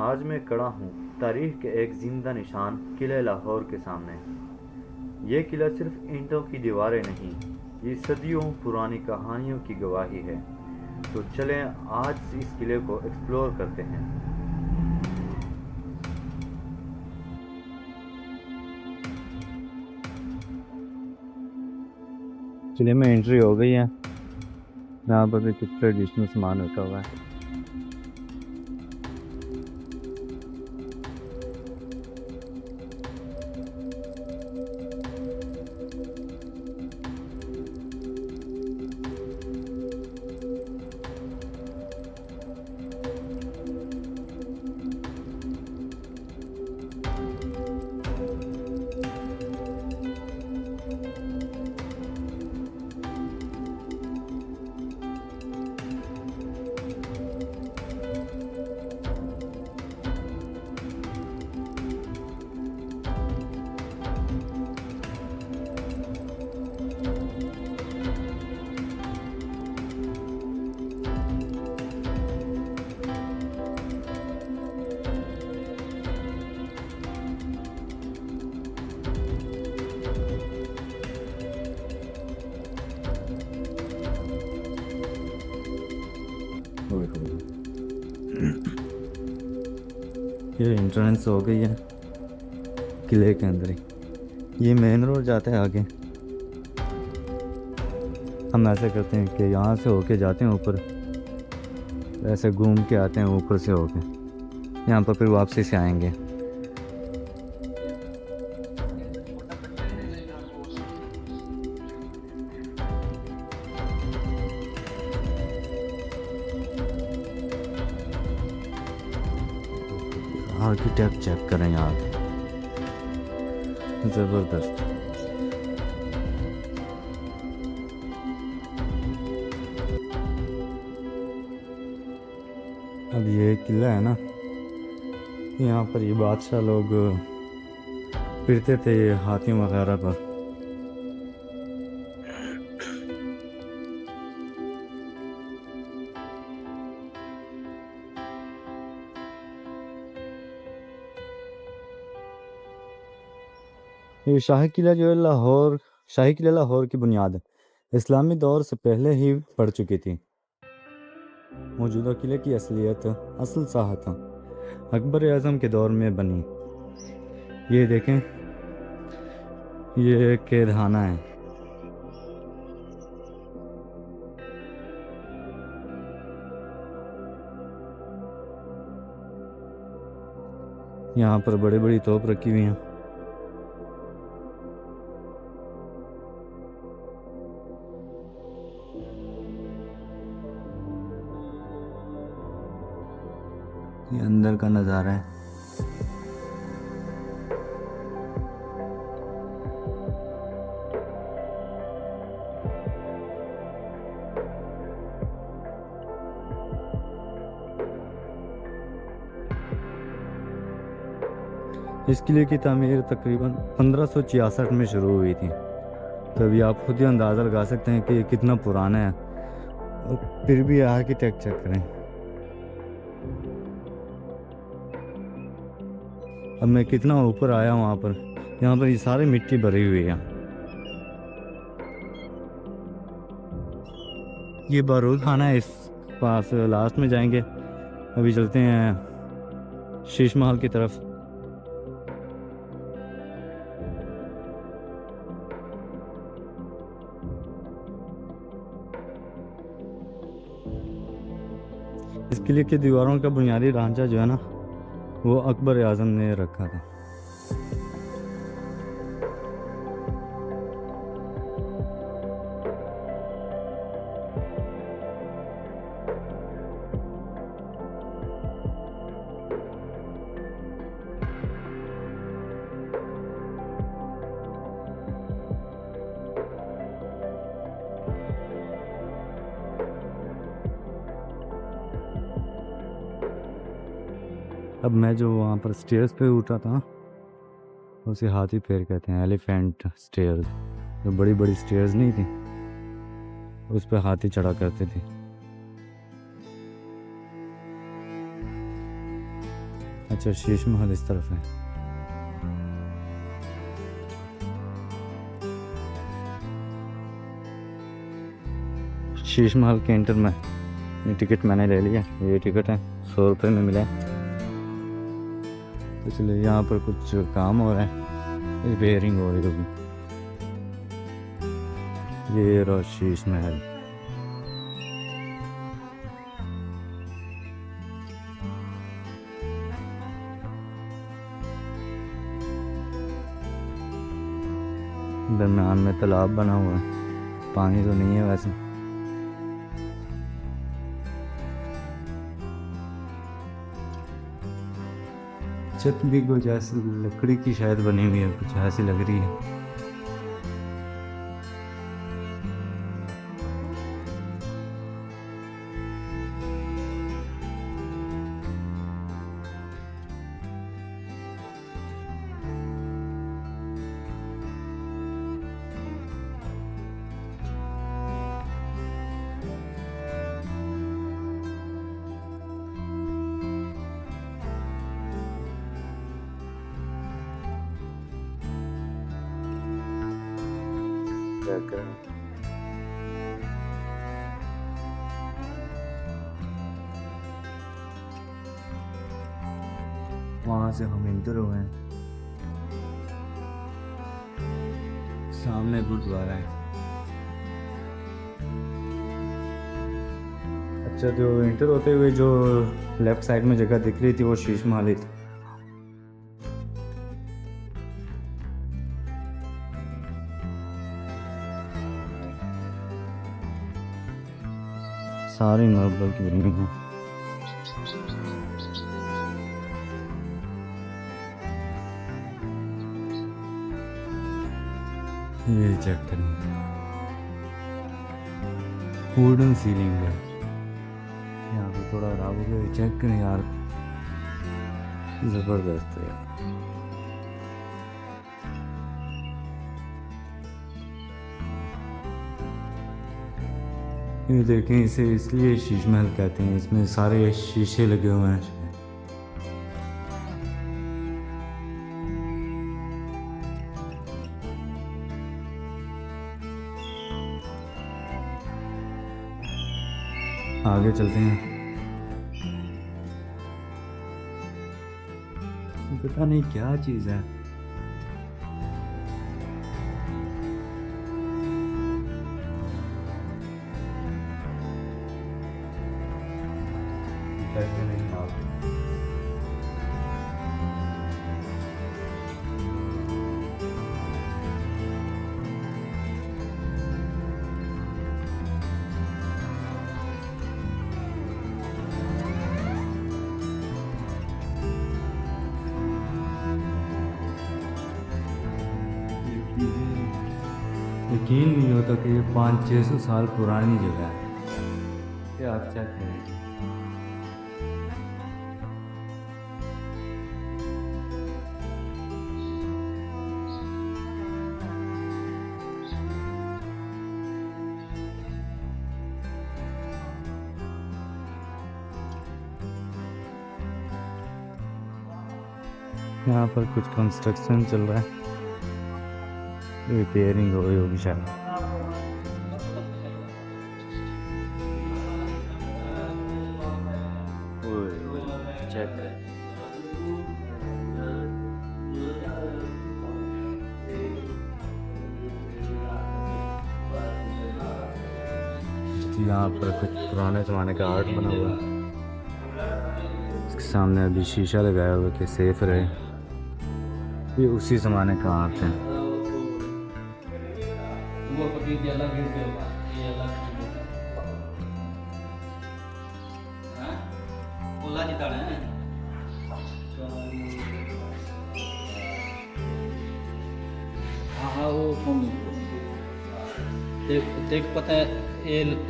आज मैं खड़ा हूँ तारीख के एक जिंदा निशान किले लाहौर के सामने। ये किला सिर्फ ईंटों की दीवारें नहीं, ये सदियों पुरानी कहानियों की गवाही है। तो चलें आज इस किले को एक्सप्लोर करते हैं। किले में एंट्री हो गई है। यहाँ पर भी कुछ ट्रेडिशनल सामान रखा हुआ है। ओए होए। ये एंट्रेंस हो गई है किले के अंदर ही। ये मेन रोड जाता है आगे। हम ऐसे करते हैं कि यहाँ से होके जाते हैं ऊपर, ऐसे घूम के आते हैं ऊपर से होके, यहाँ पर फिर वापसी से आएंगे। आर्किटेक्ट चेक करें यहाँ पे, ज़बरदस्त। अब ये किला है ना, यहाँ पर ये बादशाह लोग फिरते थे ये हाथियों वगैरह पर। ये शाही किला जो है लाहौर, शाही किला लाहौर की बुनियाद इस्लामी दौर से पहले ही पड़ चुकी थी। मौजूदा किले की असलियत असल साहत अकबर आज़म के दौर में बनी। ये देखें, ये कैदखाना है। यहाँ पर बड़ी बड़ी तोप रखी हुई हैं। ये अंदर का नज़ारा है। इस किले की तामीर तकरीबन 1566 में शुरू हुई थी। तो अभी आप खुद ही अंदाज़ा लगा सकते हैं कि ये कितना पुराना है। और फिर भी आर्किटेक्ट चेक करें। अब मैं कितना ऊपर आया हूँ वहाँ पर, यहाँ पर ये सारी मिट्टी भरी हुई है। ये बारूद खाना है, इस पास लास्ट में जाएंगे। अभी चलते हैं शीश महल की तरफ। इस किले की दीवारों का बुनियादी ढांचा जो है ना, वो अकबर आज़म ने रखा था। अब मैं जो वहाँ पर स्टेयर्स पे उठा था, उसे हाथी पैर कहते हैं, एलिफेंट स्टेयर्स। जो बड़ी बड़ी स्टेयर्स नहीं थी, उस पर हाथी चढ़ा करते थे। अच्छा, शीश महल इस तरफ है। शीश महल के एंटर में ये टिकट मैंने ले लिया। ये टिकट है, 100 रुपये में मिला है। तो चलिए, यहाँ पर कुछ काम हो रहा है, रिपेयरिंग हो रही होगी। ये रहा शीश महल। दरम्यान में तालाब बना हुआ है, पानी तो नहीं है वैसे। छत भी कुछ ऐसी लकड़ी की शायद बनी हुई है, कुछ ऐसी लग रही है। वहाँ से हम इंटर हुए हैं, सामने गुरुद्वारा है। अच्छा, जो इंटर होते हुए जो लेफ्ट साइड में जगह दिख रही थी वो शीश महल ही थी। सारी मार्बल की बनी हुई है। ये चेक करें, वुडन सीलिंग है। यहाँ पे थोड़ा खराब हो गया, चेक करें यार, जबरदस्त है। ये देखें, इसे इसलिए शीश महल कहते हैं, इसमें सारे शीशे लगे हुए हैं। आगे चलते हैं। पता नहीं क्या चीज़ है। यकीन नहीं होता कि ये 500-600 साल पुरानी जगह है। क्या अच्छा है। यहाँ पर कुछ कंस्ट्रक्शन चल रहा है, रिपेयरिंग हो रही होगी शायद। चेक यहाँ पर कुछ पुराने ज़माने का आर्ट बना हुआ है। इसके सामने अभी शीशा लगाया हुआ कि सेफ रहे। ये उसी ज़माने का आर्ट है। हाँ वो देख पता है,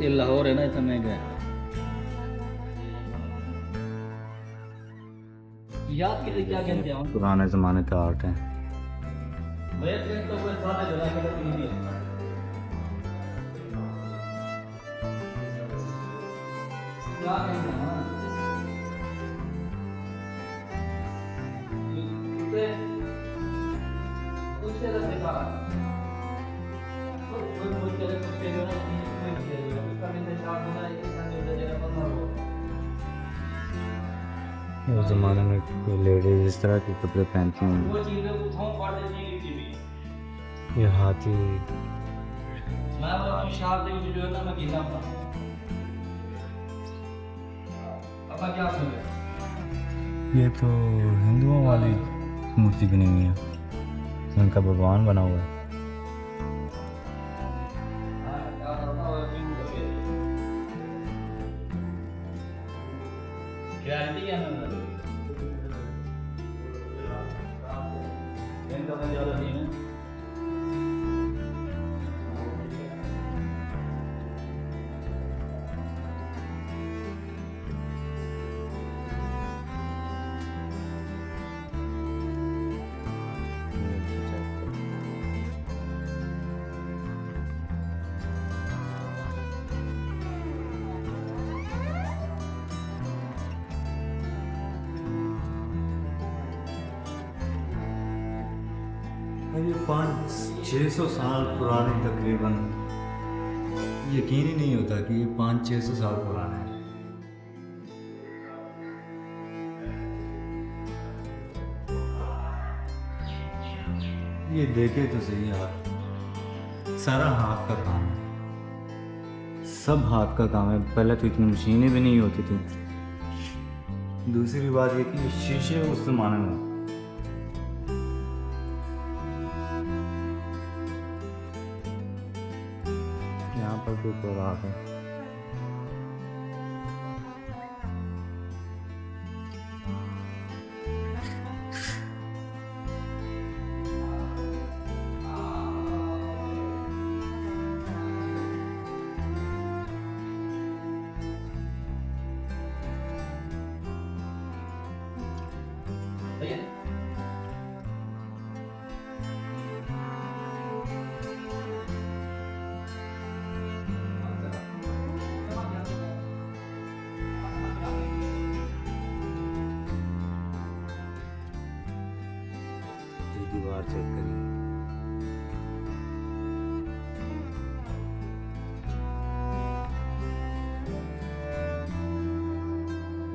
ये लाहौर है ना, इतना महंगा है। याद के लिए क्या कहते हैं पुराने ज़माने का आर्ट है। भैया ट्रेन तो कोई बात है, जला के तो नहीं है। क्या कहते हैं उससे उससे तो बेकार कोई कोई करे कुछ के ना कोई के उसका में से चार होना एक साथ जो जगह पर ना हो उस ज़माने में कोई लेडीज इस तरह के कपड़े पहनती हैं। वो चीज़ें उठाओ पड़ जाती थी ये हाथी मैं अपनी शादी की जो है ना मैं गिना था अब क्या करें ये तो हिंदुओं वाली मूर्ति बनी हुई है, उनका भगवान बना हुआ है। क्लैरिटी क्या है इनका मैं ज़्यादा नहीं है ये 500-600 साल पुराने तकरीबन, यकीन ही नहीं होता कि ये 500-600 साल पुराना है। ये देखे तो सही यार, सारा हाथ का काम है, सब हाथ का काम है। पहले तो इतनी मशीनें भी नहीं होती थी। दूसरी बात ये कि शीशे उस जमाने में यहाँ पर कोई प्रोग्राम है। भैया ये दीवार चेक करिए।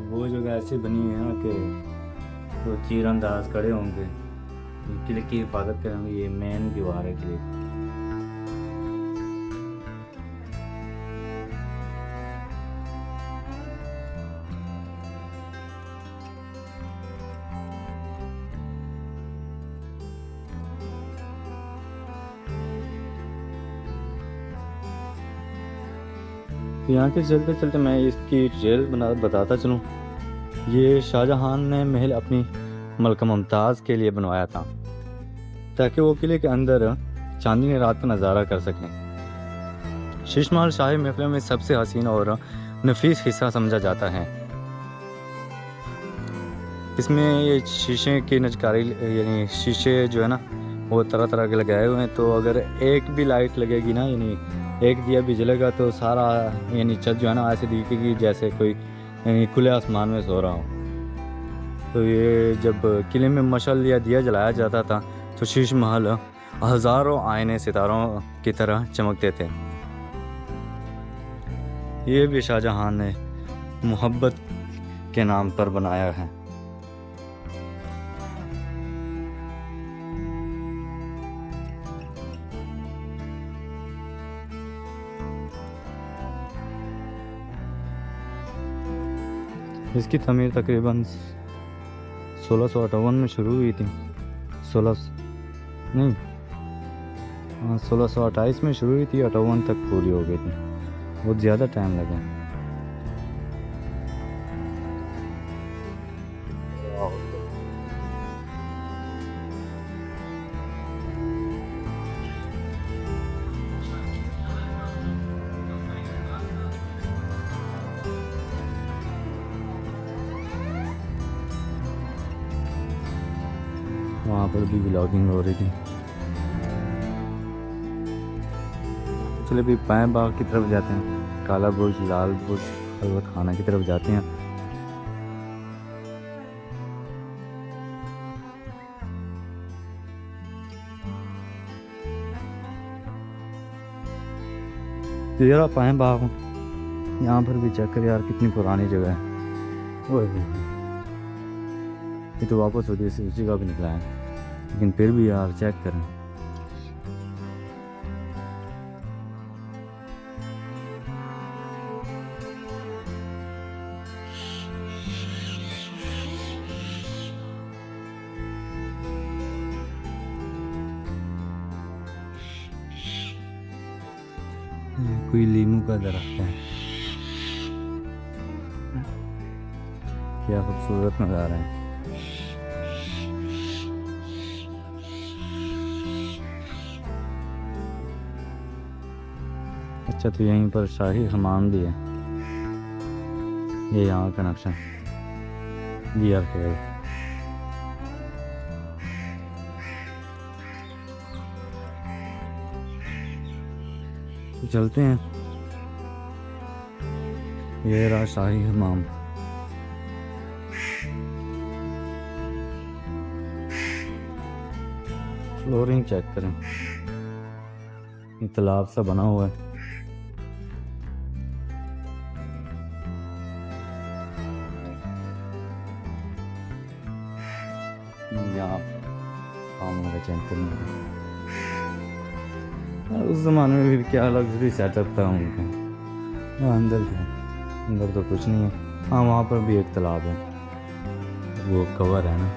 वो जगह ऐसी बनी हुई है ना कि वो तीरंदाज खड़े होंगे, किले की हिफाजत करेंगे। ये मेन दीवार है किले की। यहाँ से चलते चलते मैं इसकी डिटेल बताता चलूँ। ये शाहजहां ने महल अपनी मलका मुमताज़ के लिए बनवाया था ताकि वो किले के अंदर चांदनी रात का नज़ारा कर सकें। शीश महल शाही महफिल में सबसे हसीन और नफीस हिस्सा समझा जाता है। इसमें ये शीशे की नजकारी यानी शीशे जो है ना वो तरह तरह के लगाए हुए हैं। तो अगर एक भी लाइट लगेगी ना, यानी एक दिया भी जलेगा तो सारा यानी छत जो है ना ऐसे दिखेगी जैसे कोई यानी खुले आसमान में सो रहा हो। तो ये जब किले में मशाल या दिया जलाया जाता था तो शीश महल हज़ारों आईने सितारों की तरह चमकते थे। ये भी शाहजहां ने मोहब्बत के नाम पर बनाया है। इसकी तमीर तकरीबन 1658 में शुरू हुई थी। 1628 में शुरू हुई थी, 58 तक पूरी हो गई थी। बहुत ज़्यादा टाइम लगा। वहाँ पर भी व्लॉगिंग हो रही थी। चलिए अभी पाए बाग की तरफ जाते हैं, काला बुर्ज, लाल बुर्ज, हलवत खाना की तरफ जाते हैं। तेरा पाए बाग। यहाँ पर भी चेक कर यार, कितनी पुरानी जगह है। ओए ये तो वापस उसी जगह पे निकला है, लेकिन फिर भी यार चेक करें। ये कोई लीमू का दरख्त है। क्या खूबसूरत नज़ारा है। अच्छा, तो यहीं पर शाही हमाम भी है। ये यहाँ का नक्शा दिया है। तो चलते हैं। ये रहा शाही हमाम। फ्लोरिंग चेक करें, ये तालाब सा बना हुआ है। यहाँ उस ज़माने में भी क्या लग्जरी सेटअप था उनका। अंदर तो कुछ नहीं है। हाँ, वहाँ पर भी एक तालाब है, वो कवर है ना,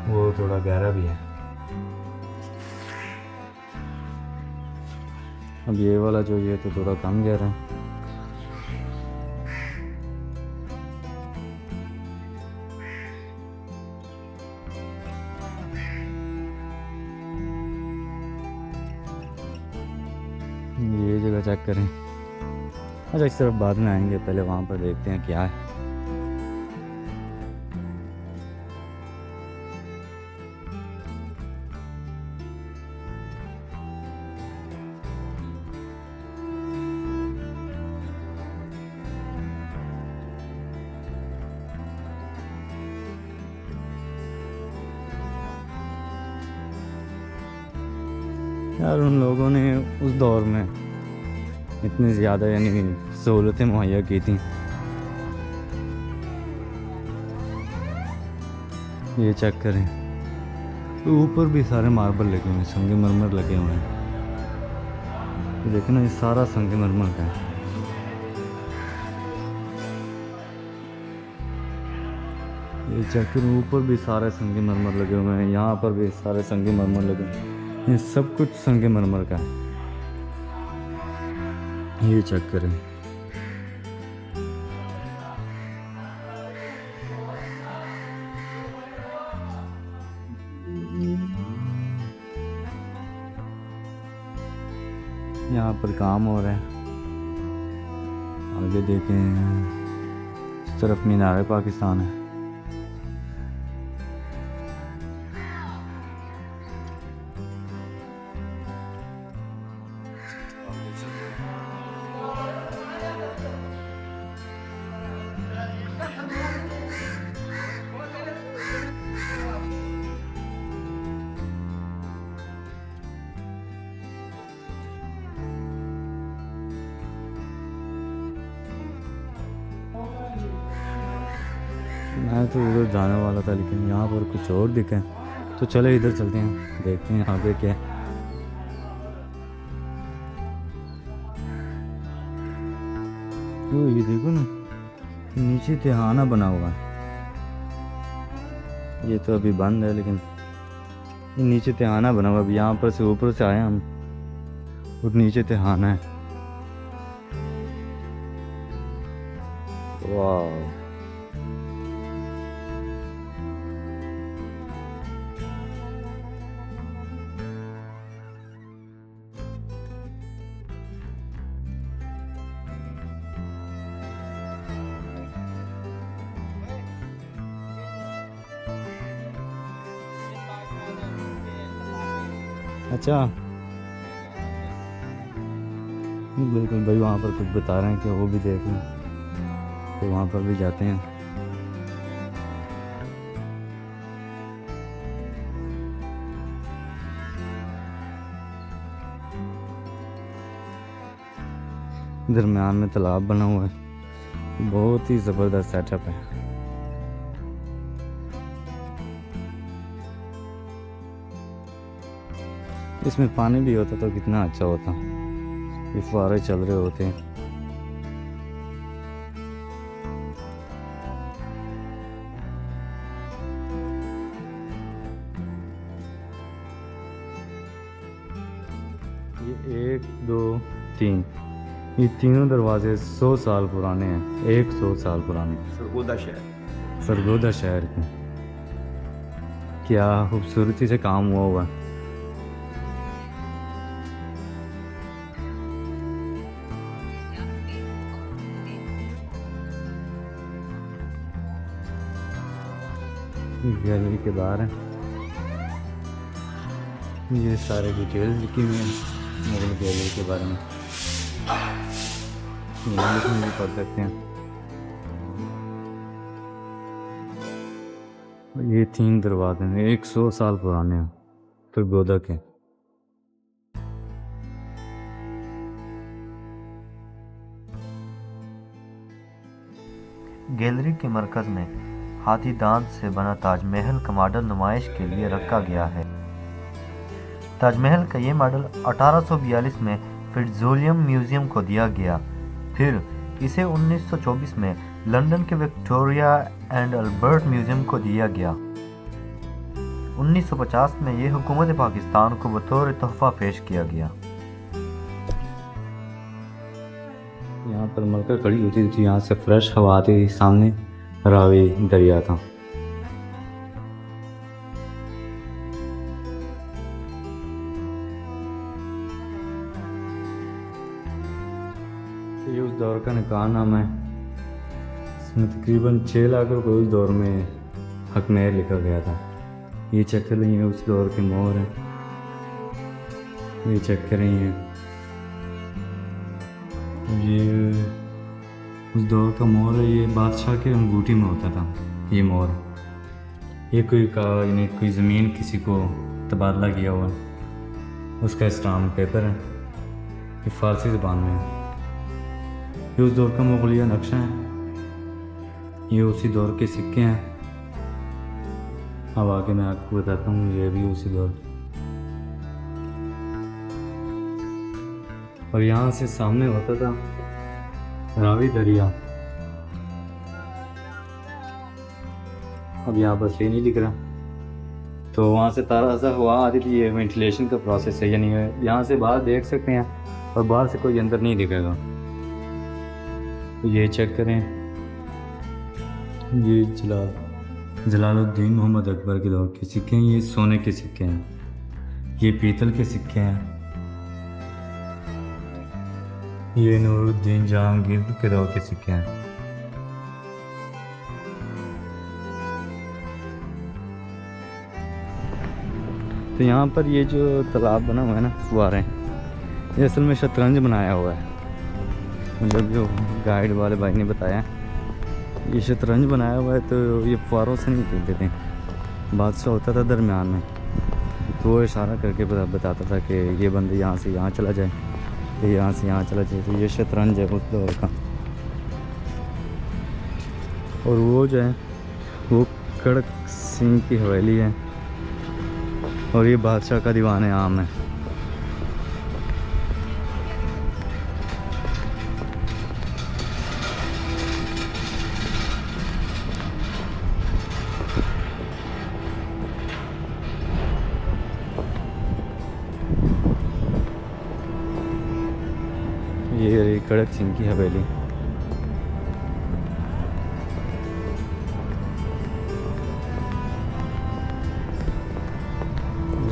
वो थोड़ा गहरा भी है। अब ये वाला जो ये तो थोड़ा कम गहरा है। ये जगह चेक करें। अच्छा, इस तरफ बाद में आएंगे, पहले वहाँ पर देखते हैं क्या है। यार उन लोगों ने उस दौर में इतनी ज़्यादा यानी सहूलतें मुहैया की थी। ये चेक करें, तो ऊपर भी सारे मार्बल लगे हुए हैं, संगमरमर लगे हुए हैं। तो देखो ना, ये सारा संगमरमर का है। ये चेक करें, ऊपर भी सारे संगमरमर लगे हुए हैं, यहाँ पर भी सारे संगमरमर लगे हुए हैं। ये सब कुछ संगमरमर का है। ये चेक करें, यहाँ पर काम हो रहा है। आगे देखें, इस तरफ मीनार पाकिस्तान है। मैं तो उधर जाने वाला था, लेकिन यहाँ पर कुछ और दिखे, तो चले इधर चलते हैं, देखते हैं आगे क्या है। वो ये देखो ना, नीचे तिहाना बना हुआ है। ये तो अभी बंद है, लेकिन ये नीचे तिहाना बना हुआ है। यहाँ पर से ऊपर से आए हम, और नीचे तिहाना है। वाह, अच्छा बिल्कुल भाई, वहाँ पर कुछ बता रहे हैं कि वो भी देख लें, तो वहाँ पर भी जाते हैं। दरमियान में तालाब बना हुआ है, बहुत ही ज़बरदस्त सेटअप है। इसमें पानी भी होता तो कितना अच्छा होता, ये फुहारे चल रहे होते हैं। ये 1 2 3, ये तीनों दरवाजे 100 साल पुराने हैं, 100 साल पुराने। सरगोदा शहर के क्या खूबसूरती से काम हुआ है। गैलरी के बाहर है, ये सारे डिटेल्स लिखी हुई हैं मुगल गैलरी के बारे में, इंग्लिश में भी पढ़ सकते हैं। ये 3 दरवाजे हैं, 100 साल पुराने हैं, सरगोदा के। गैलरी के मरकज में हाथी दांत से बना ताजमहल का मॉडल नुमाइश के लिए रखा गया है। ताजमहल का ये मॉडल 1842 में फिट्जविलियम म्यूजियम को दिया गया, फिर इसे 1924 में लंदन के विक्टोरिया एंड अल्बर्ट म्यूजियम को दिया गया। 1950 में ये हुकूमत पाकिस्तान को बतौर तोहफा पेश किया गया। यहाँ पर मरकर खड़ी होती थी, यहाँ से फ्रेश हवा आती थी, सामने रावी दरिया था। ये उस दौर का निकाहनामा है, इसमें तकरीबन 6 लाख रुपए उस दौर में हक में लिखा गया था। ये चेक कर रही है, उस दौर के मोहर हैं, ये चेक कर रही हैं। ये उस दौर का मोहर है, ये बादशाह के अंगूठी में होता था ये मोहर। ये यानी कोई ज़मीन किसी को तबादला किया हुआ, उसका स्टाम्प पेपर है, ये फ़ारसी ज़बान में है। ये उस दौर का मुगलिया नक्शा है, ये उसी दौर के सिक्के हैं। अब आगे मैं आपको बताता हूँ, ये भी उसी दौर। और यहाँ से सामने होता था रावी दरिया। अब यहाँ बस ये नहीं दिख रहा, तो वहाँ से ताज़ा सा हवा आती थी, ये वेंटिलेशन का प्रोसेस है, यानी यहाँ से बाहर देख सकते हैं और बाहर से कोई अंदर नहीं दिखेगा। तो ये चेक करें, ये जलालुद्दीन मोहम्मद अकबर के दौर के सिक्के हैं, ये सोने के सिक्के हैं, ये पीतल के सिक्के हैं, ये नूरुद्दीन जहांगीर के दौर के सिक्के हैं। तो यहाँ पर ये जो तालाब बना हुआ है ना, फुहारे, ये असल में शतरंज बनाया हुआ है। मुझे जो गाइड वाले भाई ने बताया, ये शतरंज बनाया हुआ है, तो ये फुहारों से नहीं खेलते थे। बादशाह होता था दरमियान में, तो वो इशारा करके बताता था कि ये बंदे यहाँ से यहाँ चला जाए, ये यहाँ से यहाँ चला जाए। तो ये शतरंज है उस दौर का। और वो जो है वो कड़क सिंह की हवेली है, और ये बादशाह का दीवान आम है। ये रही कड़क सिंह की हवेली।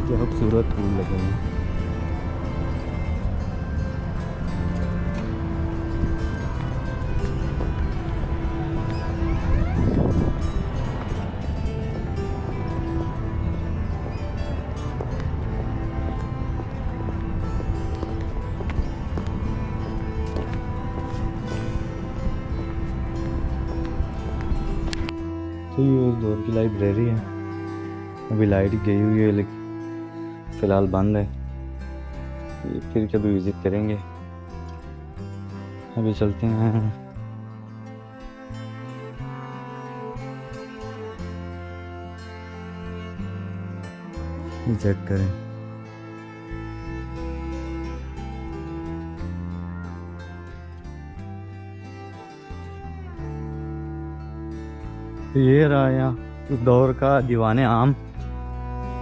क्या खूबसूरत फूल लगे हैं। तो ये उस दौर की लाइब्रेरी है, अभी लाइट गई हुई है लेकिन फ़िलहाल बंद है। ये फिर कभी विज़िट करेंगे। अभी चलते हैं। ये चेक करें। तो ये रहा यहाँ उस दौर का दीवाने आम,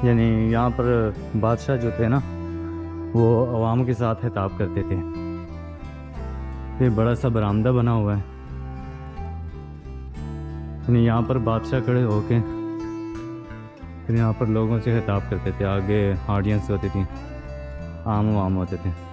यानी यहाँ पर बादशाह जो थे ना वो अवाम के साथ खिताब करते थे। ये बड़ा सा बरामदा बना हुआ है, यानी यहाँ पर बादशाह खड़े होके फिर यहाँ पर लोगों से खिताब करते थे। आगे ऑडियंस होती थी, आम वाम होते थे।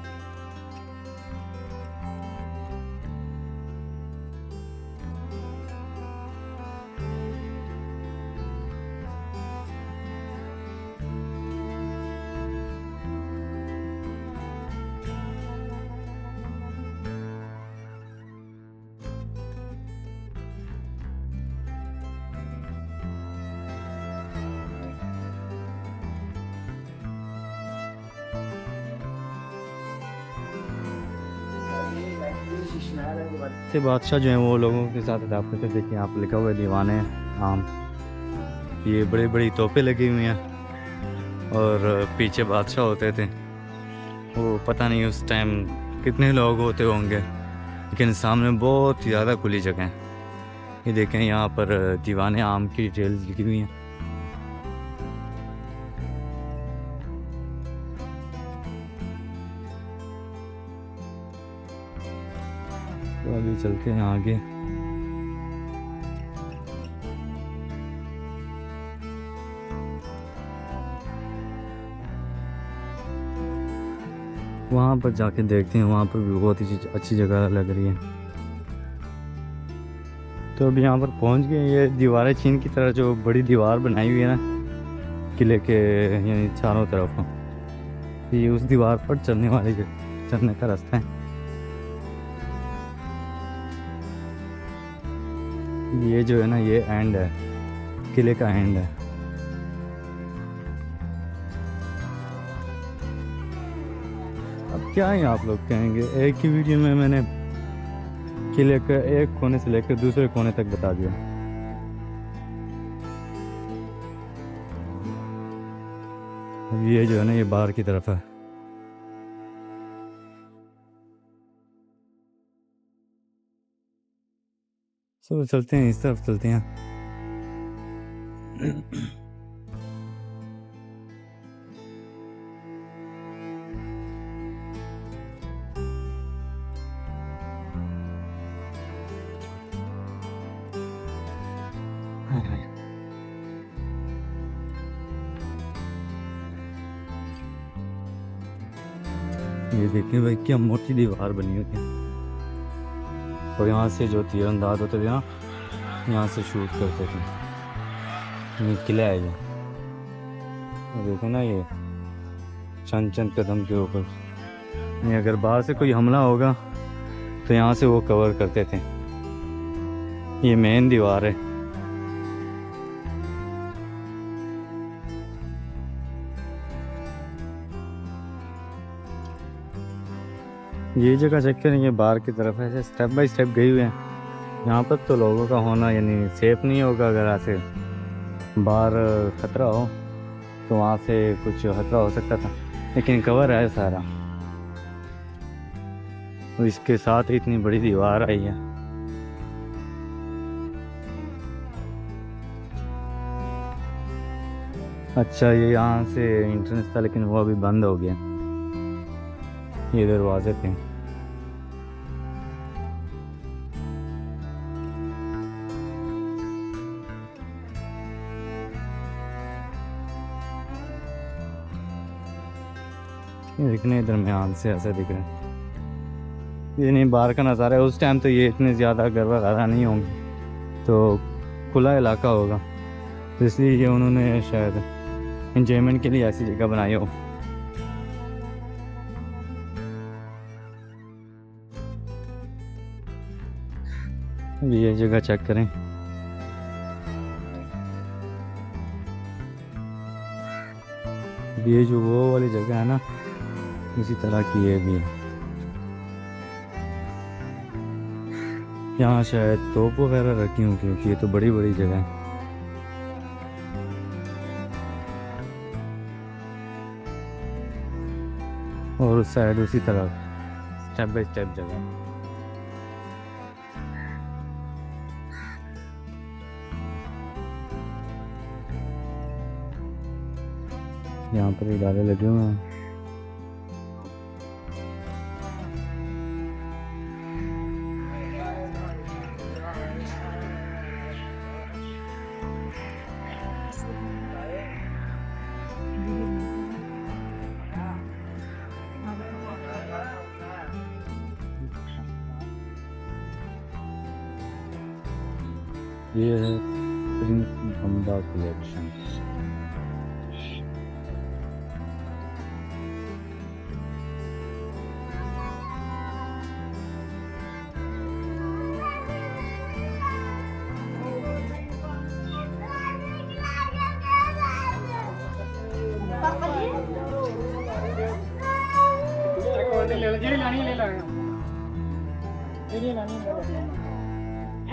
से बादशाह जो हैं वो लोगों के साथ खिताब करते थे। देखिए यहाँ पर लिखा हुआ है दीवाने आम। ये बड़ी बड़ी तोपें लगी हुई हैं और पीछे बादशाह होते थे। वो पता नहीं उस टाइम कितने लोग होते होंगे, लेकिन सामने बहुत ज़्यादा खुली जगह है। ये देखें यहाँ पर दीवाने आम की डिटेल्स लिखी हुई हैं। तो अभी चलते हैं आगे। वहाँ पर जाके देखते हैं, वहाँ पर भी बहुत ही अच्छी जगह लग रही है। तो अभी यहाँ पर पहुँच गए। ये दीवारें चीन की तरह जो बड़ी दीवार बनाई हुई है ना किले के, यानी चारों तरफ, ये उस दीवार पर चलने का रास्ता है। ये जो है ना ये एंड है, किले का एंड है। अब क्या है आप लोग कहेंगे, एक ही वीडियो में मैंने किले के एक कोने से लेकर दूसरे कोने तक बता दिया। अब ये जो है ना ये बाहर की तरफ है। चलो चलते हैं, इस तरफ चलते हैं। ये देखिए भाई क्या मोटी दीवार बनी हुई है। और यहाँ से जो तीरंदाज होते थे ना, यहाँ से शूट करते थे। ये किला है ये, देखो ना ये चंद चंद कदम के ऊपर। ये अगर बाहर से कोई हमला होगा तो यहाँ से वो कवर करते थे। ये मेन दीवार है। ये जगह चेक करें, ये बाहर की तरफ है, स्टेप बाय स्टेप गई हुए हैं। यहाँ पर तो लोगों का होना यानी सेफ नहीं होगा। अगर ऐसे बाहर खतरा हो तो वहाँ से कुछ खतरा हो सकता था, लेकिन कवर है सारा। तो इसके साथ इतनी बड़ी दीवार आई है। अच्छा ये यहाँ से एंट्रेंस था, लेकिन वो अभी बंद हो गया। ये दरवाजे थे। ये दिखने दरमियान से ऐसा दिख रहा है। ये नहीं बाहर का नज़ारा है। उस टाइम तो ये इतने ज़्यादा गरबा नहीं होंगे, तो खुला इलाका होगा, तो इसलिए ये उन्होंने शायद एंजॉयमेंट के लिए ऐसी जगह बनाई हो। ये जगह चेक करें। ये जो वो वाली जगह है ना, इसी तरह की ये भी है। यहाँ शायद तोप वगैरह रखी हूँ क्योंकि ये तो बड़ी बड़ी जगह है। और उस साइड उसी तरफ स्टेप बाय स्टेप जगह। यहाँ पर इदारे लगे हुए हैं। ये है प्रिंस हमदा कलेक्शन।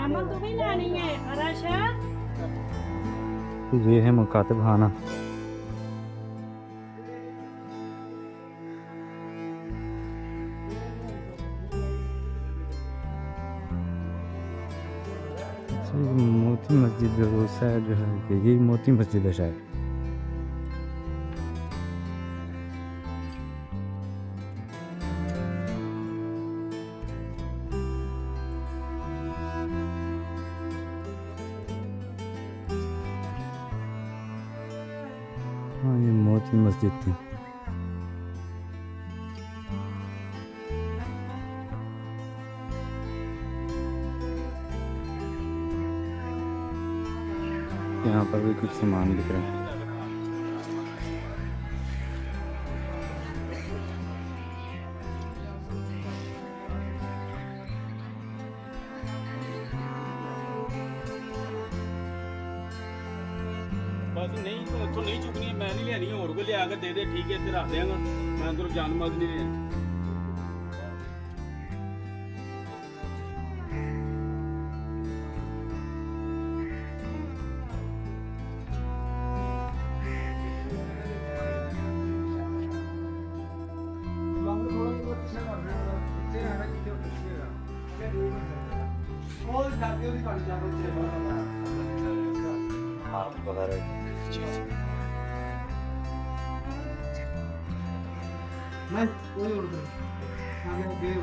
अमन तुम्हें लानी है अराशा तो ये है मुकातिब खाना। मोती मस्जिद वो शायद जो है ये मोती मस्जिद है शायद। हाँ ये मोती मस्जिद थी। यहाँ पर भी कुछ सामान दिख रहा है। बस नहीं तो ਉੱਥੋਂ नहीं चुकनी है, मैं नहीं लेनी और को लिया के दे दे ठीक है इधर रख देंगा मैं अंदर जान मज नहीं लेनी। वगैरह मैं कोई और आगे गए हो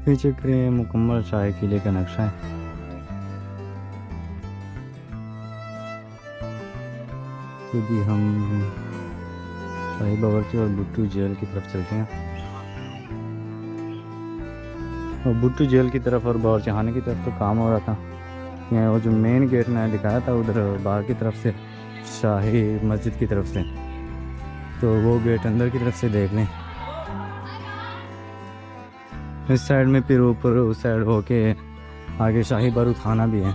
पीछे के मुकम्मल शाही किले का नक्शा है। तो भी हम शाही बावर्ची और भुट्टू जेल की तरफ चलते हैं। और भुट्टू जेल की तरफ और बावर्चीखाने की तरफ तो काम हो रहा था। यहाँ वो जो मेन गेट मैंने दिखाया था उधर बाहर की तरफ से शाही मस्जिद की तरफ से, तो वो गेट अंदर की तरफ से देख लें। इस साइड में फिर ऊपर उस साइड होके आगे शाही बारूद खाना भी है।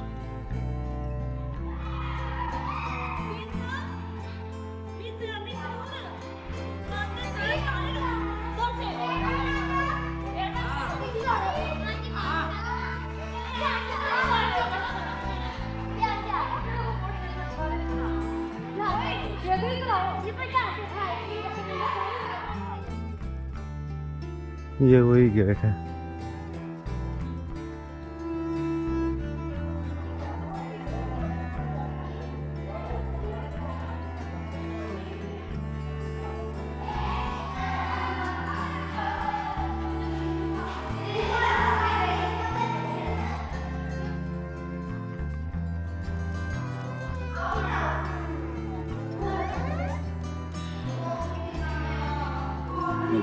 ये वही गेट है।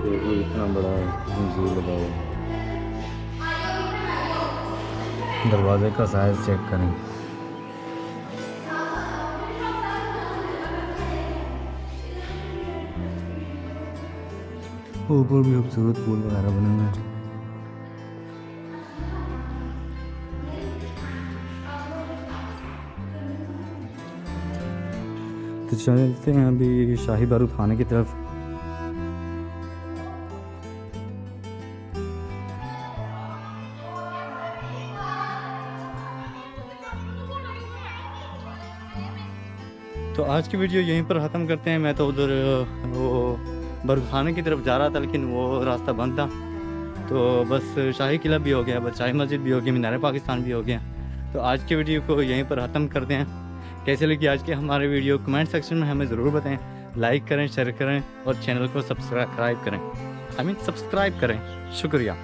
देखो इतना बड़ा जंजीर लगा हुआ है। दरवाजे का साइज चेक करें। ऊपर भी खूबसूरत फूल वगैरह बने हुए हैं। तो चलते हैं अभी शाही बारूद खाने की तरफ। तो आज की वीडियो यहीं पर ख़त्म करते हैं। मैं तो उधर वो बारूद खाने की तरफ जा रहा था, लेकिन वो रास्ता बंद था। तो बस शाही किला भी हो गया, बस शाही मस्जिद भी हो गया, मीनार पाकिस्तान भी हो गया। तो आज की वीडियो को यहीं पर ख़त्म करते हैं। कैसे लगी आज के हमारे वीडियो कमेंट सेक्शन में हमें ज़रूर बताएं। लाइक करें, शेयर करें और चैनल को सब्सक्राइब करें। सब्सक्राइब करें। शुक्रिया।